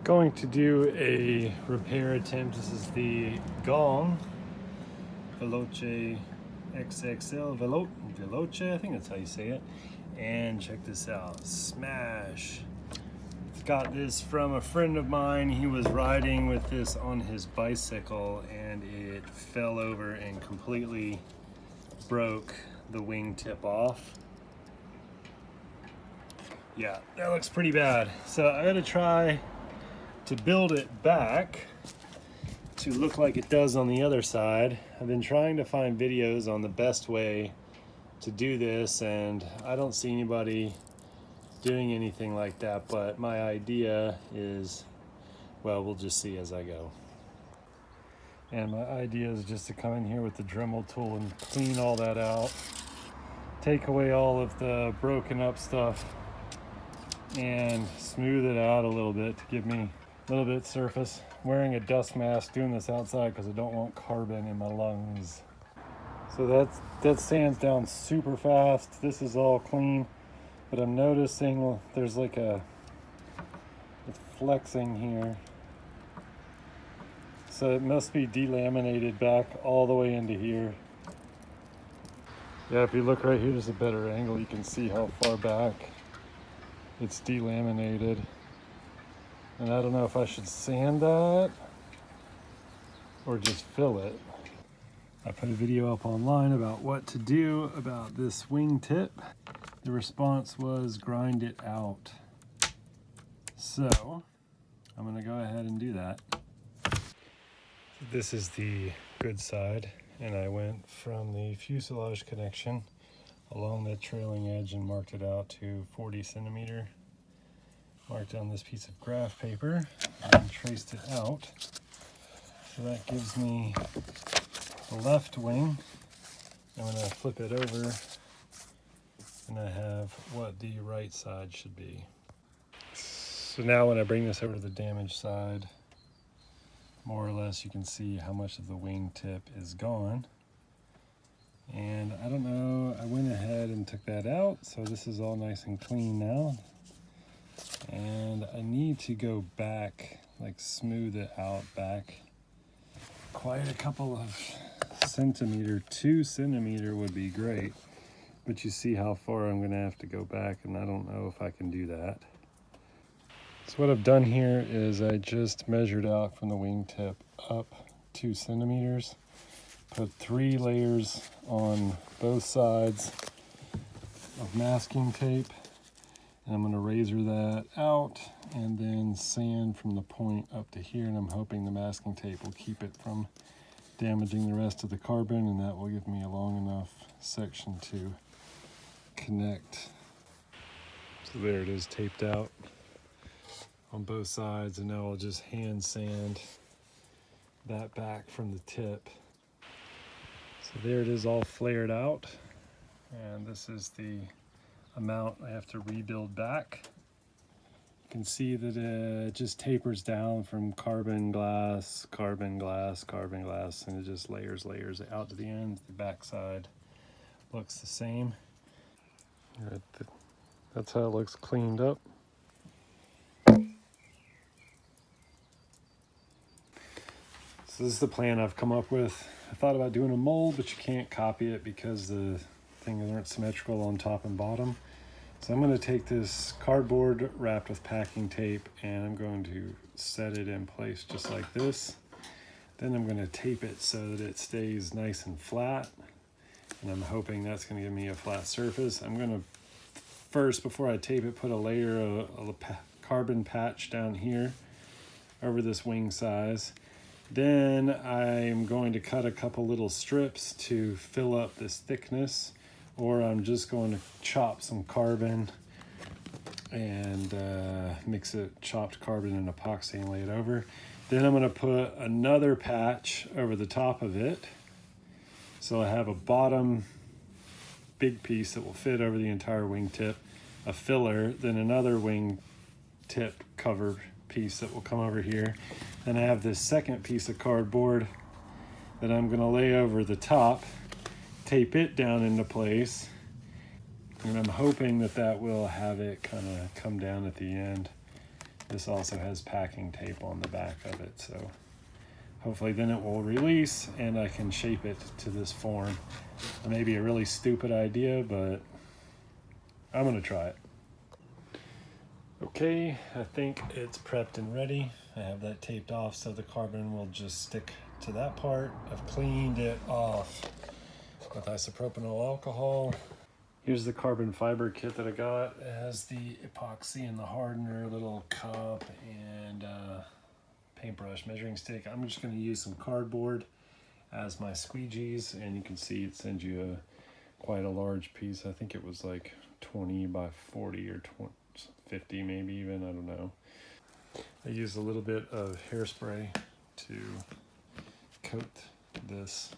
Going to do a repair attempt. This is the Gong Veloce XXL Veloce, I think that's how you say it. And check this out, smash. Got this from a friend of mine. He was riding with this on his bicycle and it fell over and completely broke the wingtip off. Yeah, that looks pretty bad. So I gotta try to build it back to look like it does on the other side. I've been trying to find videos on the best way to do this, and I don't see anybody doing anything like that, but my idea is, well, we'll just see as I go. And my idea is just to come in here with the Dremel tool and clean all that out, take away all of the broken up stuff and smooth it out a little bit to give me a little bit of surface. Wearing a dust mask, doing this outside because I don't want carbon in my lungs. So that sands down super fast. This is all clean, but I'm noticing there's like it's flexing here. So it must be delaminated back all the way into here. Yeah, if you look right here, there's a better angle. You can see how far back it's delaminated. And I don't know if I should sand that or just fill it. I put a video up online about what to do about this wingtip. The response was grind it out. So I'm gonna go ahead and do that. This is the good side, and I went from the fuselage connection along the trailing edge and marked it out to 40 centimeter. Marked on this piece of graph paper and traced it out. So that gives me the left wing. I'm going to flip it over and I have what the right side should be. So now when I bring this over to the damaged side, more or less you can see how much of the wingtip is gone. And I don't know, I went ahead and took that out, so this is all nice and clean now. And I need to go back, like smooth it out back quite a couple of centimeter. 2 centimeter would be great, but you see how far I'm gonna have to go back, and I don't know if I can do that. So what I've done here is I just measured out from the wingtip up 2 centimeters, put 3 layers on both sides of masking tape, and I'm going to razor that out and then sand from the point up to here, and I'm hoping the masking tape will keep it from damaging the rest of the carbon, and that will give me a long enough section to connect. So there it is, taped out on both sides, and now I'll just hand sand that back from the tip. So there it is, all flared out, and this is the amount I have to rebuild back. You can see that it just tapers down from carbon glass, carbon glass, carbon glass, and it just layers out to the end. The back side looks the same. That's how it looks cleaned up. So this is the plan I've come up with. I thought about doing a mold, but you can't copy it because the things aren't symmetrical on top and bottom. So I'm going to take this cardboard wrapped with packing tape and I'm going to set it in place just like this. Then I'm going to tape it so that it stays nice and flat. And I'm hoping that's going to give me a flat surface. I'm going to first, before I tape it, put a layer of carbon patch down here over this wing size. Then I'm going to cut a couple little strips to fill up this thickness, or I'm just going to chop some carbon and mix it, chopped carbon and epoxy, and lay it over. Then I'm going to put another patch over the top of it. So I have a bottom big piece that will fit over the entire wingtip, a filler, then another wingtip cover piece that will come over here. Then I have this second piece of cardboard that I'm going to lay over the top, tape it down into place, and I'm hoping that that will have it kind of come down at the end This also has packing tape on the back of it, so hopefully then it will release and I can shape it to this form. It may be a really stupid idea, but I'm gonna try it. Okay, I think it's prepped and ready. I have that taped off so the carbon will just stick to that part. I've cleaned it off with isopropyl alcohol. Here's the carbon fiber kit that I got. It has the epoxy and the hardener, little cup, and paintbrush, measuring stick. I'm just going to use some cardboard as my squeegees, and you can see it sends you quite a large piece. I think it was like 20 by 40 or 50 maybe even, I don't know. I used a little bit of hairspray to coat this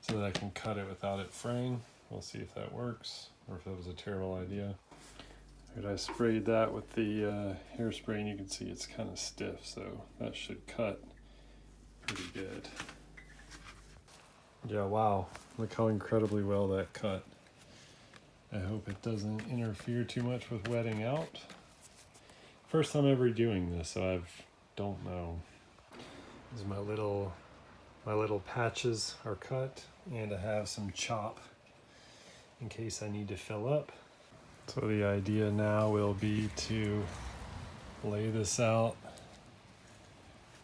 so that I can cut it without it fraying. We'll see if that works or if that was a terrible idea. And I sprayed that with the hairspray, and you can see it's kind of stiff, so that should cut pretty good. Yeah, wow, look how incredibly well that cut. I hope it doesn't interfere too much with wetting out. First time ever doing this, so I don't know. These are my little patches are cut, and I have some chop in case I need to fill up. So the idea now will be to lay this out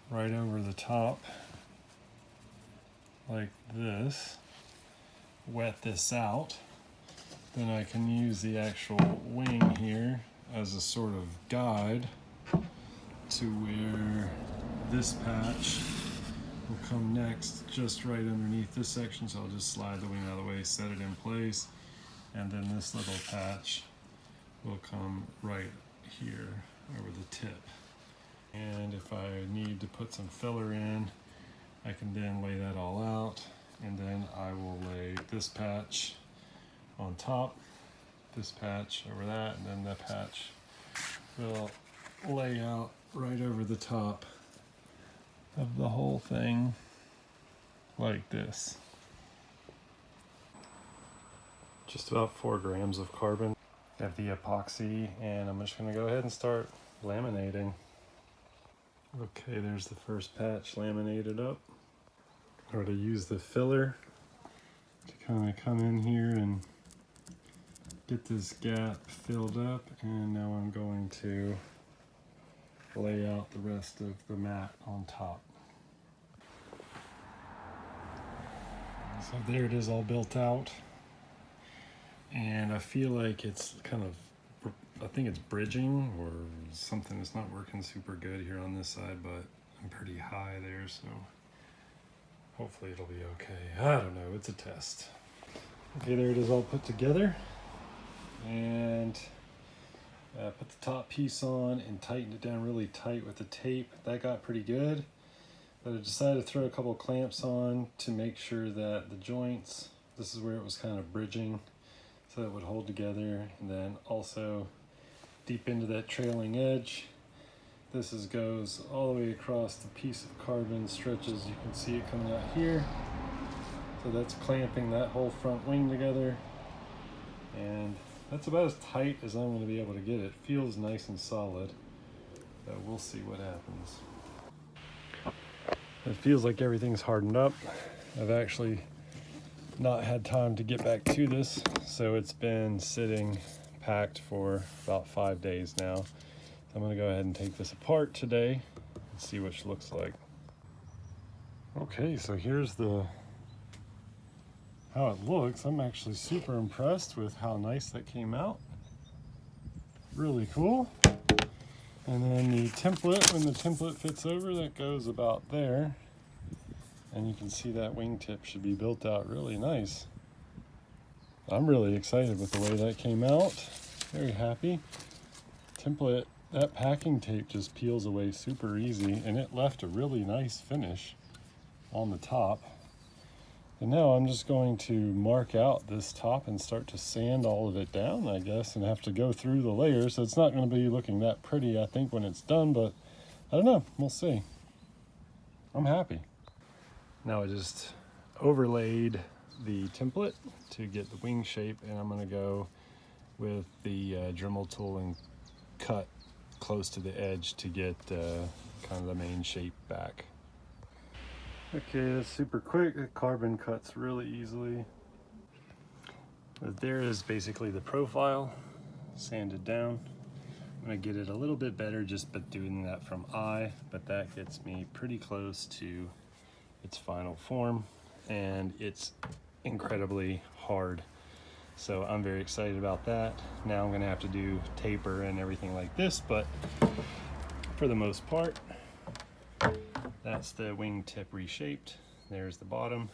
right over the top like this, wet this out, then I can use the actual wing here as a sort of guide to where this patch will come next, just right underneath this section. So I'll just slide the wing out of the way, set it in place, and then this little patch will come right here over the tip. And if I need to put some filler in, I can then lay that all out, and then I will lay this patch on top, this patch over that, and then that patch will lay out right over the top of the whole thing like this. Just about 4 grams of carbon. I have the epoxy, and I'm just going to go ahead and start laminating. Okay, there's the first patch laminated up. I already used the filler to kind of come in here and get this gap filled up, and now I'm going to lay out the rest of the mat on top. So there it is, all built out, and I feel like it's kind of, I think it's bridging or something. It's not working super good here on this side, but I'm pretty high there, so hopefully it'll be okay. I don't know, it's a test. Okay, there it is all put together, and put the top piece on and tightened it down really tight with the tape. That got pretty good, but I decided to throw a couple clamps on to make sure that the joints, this is where it was kind of bridging, so it would hold together. And then also deep into that trailing edge, this goes all the way across the piece of carbon, stretches, you can see it coming out here. So that's clamping that whole front wing together, and that's about as tight as I'm going to be able to get it. Feels nice and solid, but we'll see what happens. It feels like everything's hardened up. I've actually not had time to get back to this, so it's been sitting packed for about 5 days now. So I'm going to go ahead and take this apart today and see what it looks like. Okay, so here's how it looks. I'm actually super impressed with how nice that came out. Really cool. And then the template, when the template fits over, that goes about there. And you can see that wingtip should be built out really nice. I'm really excited with the way that came out. Very happy. Template, that packing tape just peels away super easy, and it left a really nice finish on the top. And now I'm just going to mark out this top and start to sand all of it down, I guess, and have to go through the layers. So it's not going to be looking that pretty, I think, when it's done, but I don't know. We'll see. I'm happy. Now I just overlaid the template to get the wing shape, and I'm going to go with the Dremel tool and cut close to the edge to get kind of the main shape back. Okay, that's super quick. The carbon cuts really easily. But there is basically the profile sanded down. I'm gonna get it a little bit better just by doing that from eye, but that gets me pretty close to its final form, and it's incredibly hard. So I'm very excited about that. Now I'm gonna have to do taper and everything like this, but for the most part, that's the wingtip reshaped. There's the bottom,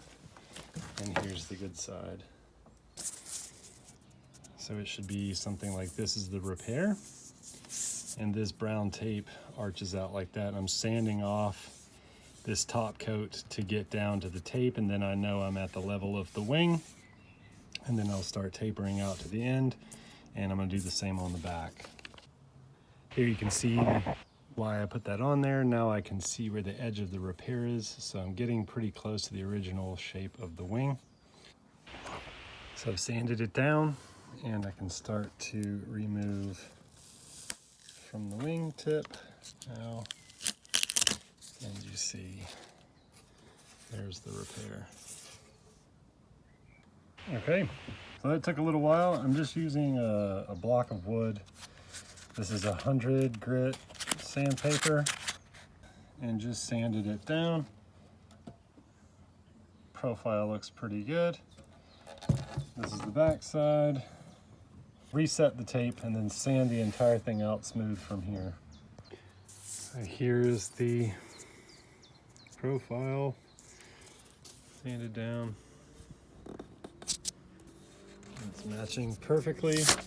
and here's the good side. So it should be something like this is the repair, and this brown tape arches out like that. I'm sanding off this top coat to get down to the tape, and then I know I'm at the level of the wing, and then I'll start tapering out to the end, and I'm gonna do the same on the back. Here you can see why I put that on there. Now I can see where the edge of the repair is, so I'm getting pretty close to the original shape of the wing. So I've sanded it down, and I can start to remove from the wingtip now, and you see there's the repair. Okay, so that took a little while. I'm just using a block of wood. This is 100 grit sandpaper, and just sanded it down. Profile looks pretty good. This is the back side. Reset the tape and then sand the entire thing out smooth from here. So here's the profile, sanded down. It's matching perfectly. So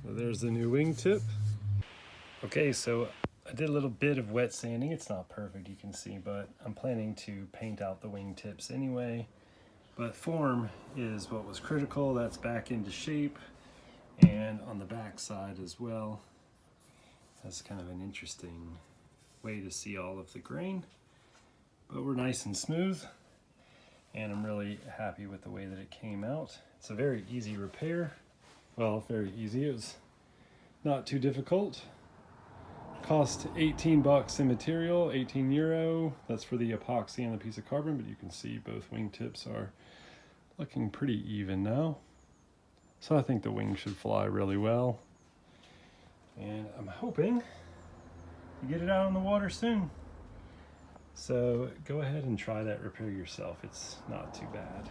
there's the new wingtip. Okay, so I did a little bit of wet sanding. It's not perfect, you can see, but I'm planning to paint out the wingtips anyway. But form is what was critical. That's back into shape, and on the back side as well. That's kind of an interesting way to see all of the grain, but we're nice and smooth, and I'm really happy with the way that it came out. It's a very easy repair. Well, very easy. It was not too difficult. Cost 18 bucks in material, 18 euro. That's for the epoxy and the piece of carbon, but you can see both wingtips are looking pretty even now. So I think the wing should fly really well. And I'm hoping to get it out on the water soon. So go ahead and try that repair yourself. It's not too bad.